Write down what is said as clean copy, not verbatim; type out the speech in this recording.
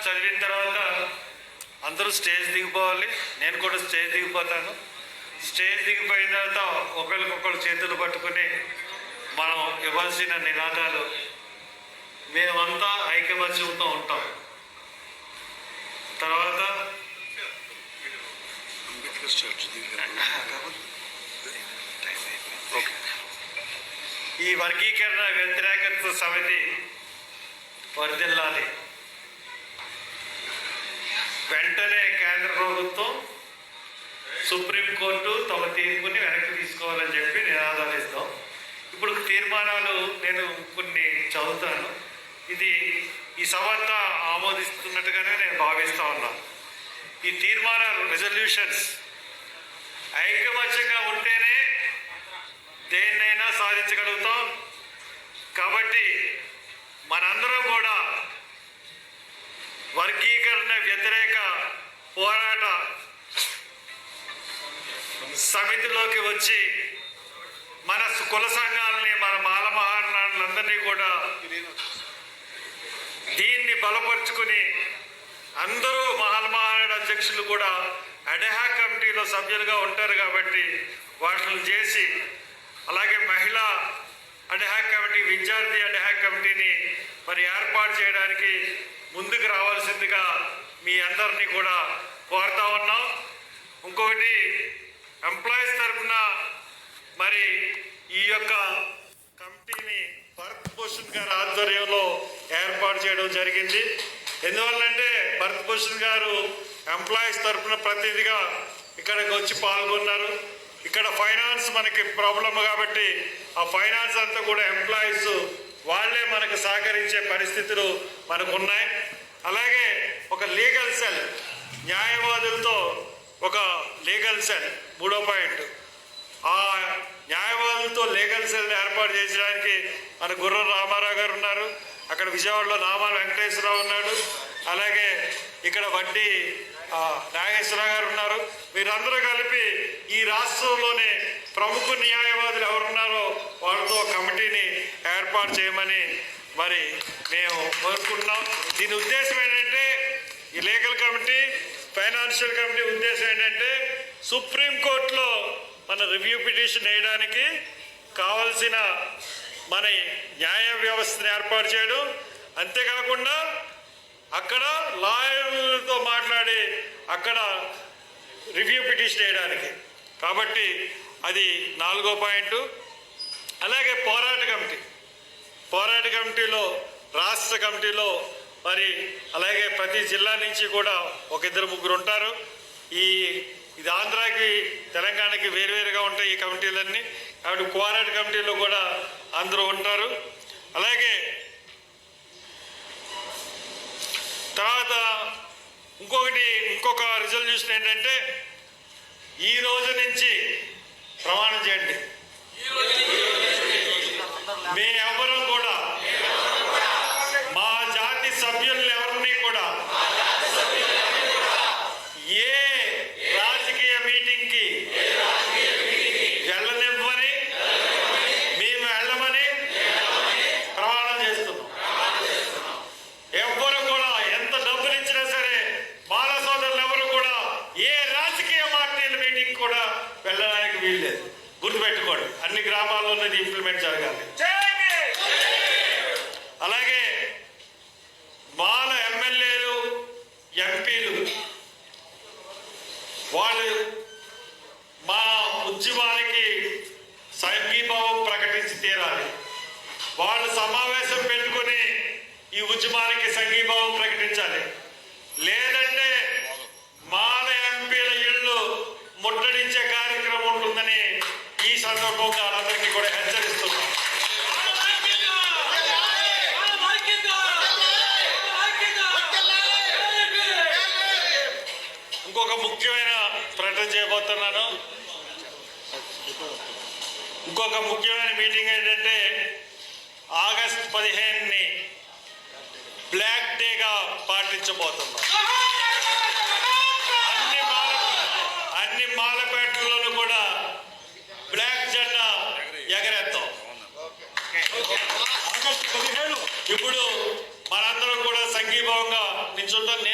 చదివిన తర్వాత అందరూ స్టేజ్ దిగిపోవాలి, నేను కూడా స్టేజ్ దిగిపోతాను. స్టేజ్ దిగిపోయిన తర్వాత ఒకరికొకరు చేతులు పట్టుకుని మనం ఇవ్వాల్సిన నినాదాలు, మేమంతా ఐకమత్యంతో ఉంటాం. తర్వాత ఈ వర్గీకరణ వ్యతిరేకత సమితి వర్ధిల్లాలి. వెంటనే కేంద్ర ప్రభుత్వం, సుప్రీంకోర్టు తమ తీర్పుని వెనక్కి తీసుకోవాలని చెప్పి నినాదాలు ఇస్తాం. ఇప్పుడు తీర్మానాలు నేను కొన్ని చదువుతాను. ఇది ఈ సభ అంతా ఆమోదిస్తున్నట్టుగానే నేను భావిస్తూ ఉన్నాను. ఈ తీర్మానాలు, రెజల్యూషన్స్ ఐకమత్యంగా ఉంటేనే దేన్నైనా సాధించగలుగుతాం. కాబట్టి మనందరం కూడా వర్గీకరణ వ్యతిరేక పోరాట సమితిలోకి వచ్చి మన కుల సంఘాలని, మన మాల మహారాణులందరినీ కూడా దీన్ని బలపరుచుకుని అందరూ మహానాడు అధ్యక్షులు కూడా అడ్హాక్ కమిటీలో సభ్యులుగా ఉంటారు కాబట్టి వాటిని చేసి, అలాగే మహిళా అడ్హాక్ కమిటీ, విద్యార్థి అడ్హాక్ కమిటీని మరి ఏర్పాటు చేయడానికి ముందుకు రావాల్సిందిగా మీ అందరినీ కూడా కోరుతా ఉన్నాం. ఇంకొకటి, ఎంప్లాయీస్ తరఫున మరి ఈ యొక్క కమిటీని భరత్ భూషణ్ గారి ఆధ్వర్యంలో ఏర్పాటు చేయడం జరిగింది. ఎందువల్లంటే భరత్ భూషణ్ గారు ఎంప్లాయీస్ తరఫున ప్రతినిధిగా ఇక్కడికి వచ్చి పాల్గొన్నారు. ఇక్కడ ఫైనాన్స్ మనకి ప్రాబ్లం కాబట్టి ఆ ఫైనాన్స్ అంతా కూడా ఎంప్లాయీస్ వాళ్ళే మనకు సహకరించే పరిస్థితులు మనకు ఉన్నాయి. అలాగే ఒక లీగల్ సెల్, న్యాయవాదులతో ఒక లీగల్ సెల్, 3వ పాయింట్, ఆ న్యాయవాదులతో లీగల్ సెల్ ఏర్పాటు చేసడానికి మన గుర్రం రామారావు గారు ఉన్నారు. అక్కడ విజయవాడలో నామాల వెంకటేశ్వరరావు ఉన్నాడు. అలాగే ఇక్కడ వడ్డీ నాగేశ్వరరావు గారు ఉన్నారు. మీరందరూ కలిపి ఈ రాష్ట్రంలోనే ప్రముఖ న్యాయవాదులు ఎవరున్నారో వాళ్ళతో కమిటీని ఏర్పాటు చేయమని మరి మేము కోరుకుంటున్నాం. దీని ఉద్దేశం ఏంటంటే, ఈ లీగల్ కమిటీ, ఫైనాన్షియల్ కమిటీ ఉద్దేశం ఏంటంటే సుప్రీంకోర్టులో మన రివ్యూ పిటిషన్ వేయడానికి కావలసిన మన న్యాయ వ్యవస్థను ఏర్పాటు చేయడం, అంతేకాకుండా అక్కడ లాయర్లతో మాట్లాడి అక్కడ రివ్యూ పిటిషన్ వేయడానికి. కాబట్టి అది 4వ పాయింట్. అలాగే పోరాట కమిటీలో, రాష్ట్ర కమిటీలో మరి అలాగే ప్రతి జిల్లా నుంచి కూడా 1-2-3 ఉంటారు. ఇది ఆంధ్రాకి తెలంగాణకి వేరువేరుగా ఉంటాయి ఈ కమిటీలన్నీ. కాబట్టి పోరాట కమిటీలో కూడా అందరూ ఉంటారు. అలాగే తర్వాత ఇంకొక రిజల్యూషన్ ఏంటంటే, ఈ రోజు నుంచి ప్రమాణం చేయండి, మేమెవరం కూడా మా జాతి సభ్యుల్ని ఎవరిని కూడా ఏ రాజకీయ మీటింగ్కి వెళ్ళనివ్వని మేము వెళ్ళమని ప్రమాణం చేస్తున్నాం. ఎవ్వరు కూడా ఎంత డబ్బులు ఇచ్చినా సరే మాల సోదరులు ఎవరు కూడా ఏ రాజకీయ పార్టీల మీటింగ్ కూడా వెళ్ళడానికి వీల్లేదు. గుర్తుపెట్టుకోండి, అన్ని గ్రామాల్లోనే ఇది ఇంప్లిమెంట్ జరగాలి. అలాగే మాల ఎమ్మెల్యేలు, ఎంపీలు వాళ్ళు మా ఉద్యమానికి సంఘీభావం ప్రకటించి తీరాలి. వాళ్ళు సమావేశం పెట్టుకుని ఈ ఉద్యమానికి సంఘీభావం ప్రకటించాలి. లేదంటే మాల ఎంపీల ఇళ్ళు ముట్టడించే కార్యక్రమం ఉంటుందని ఈ సందర్భంగా అందరికీ కూడా హెచ్చరిస్తున్నాం. ఇంకొక ముఖ్యమైన ప్రకటన చేయబోతున్నాను. ఇంకొక ముఖ్యమైన మీటింగ్ ఏంటంటే, ఆగస్ట్ 15ని బ్లాక్ డేగా పాటించబోతున్నాం. అన్ని మాలపేటల్లోనూ కూడా బ్లాక్ జెండా ఎగరేస్తాం. ఇప్పుడు మనందరం కూడా సంఘీభావంగా నిల్చుంటాం.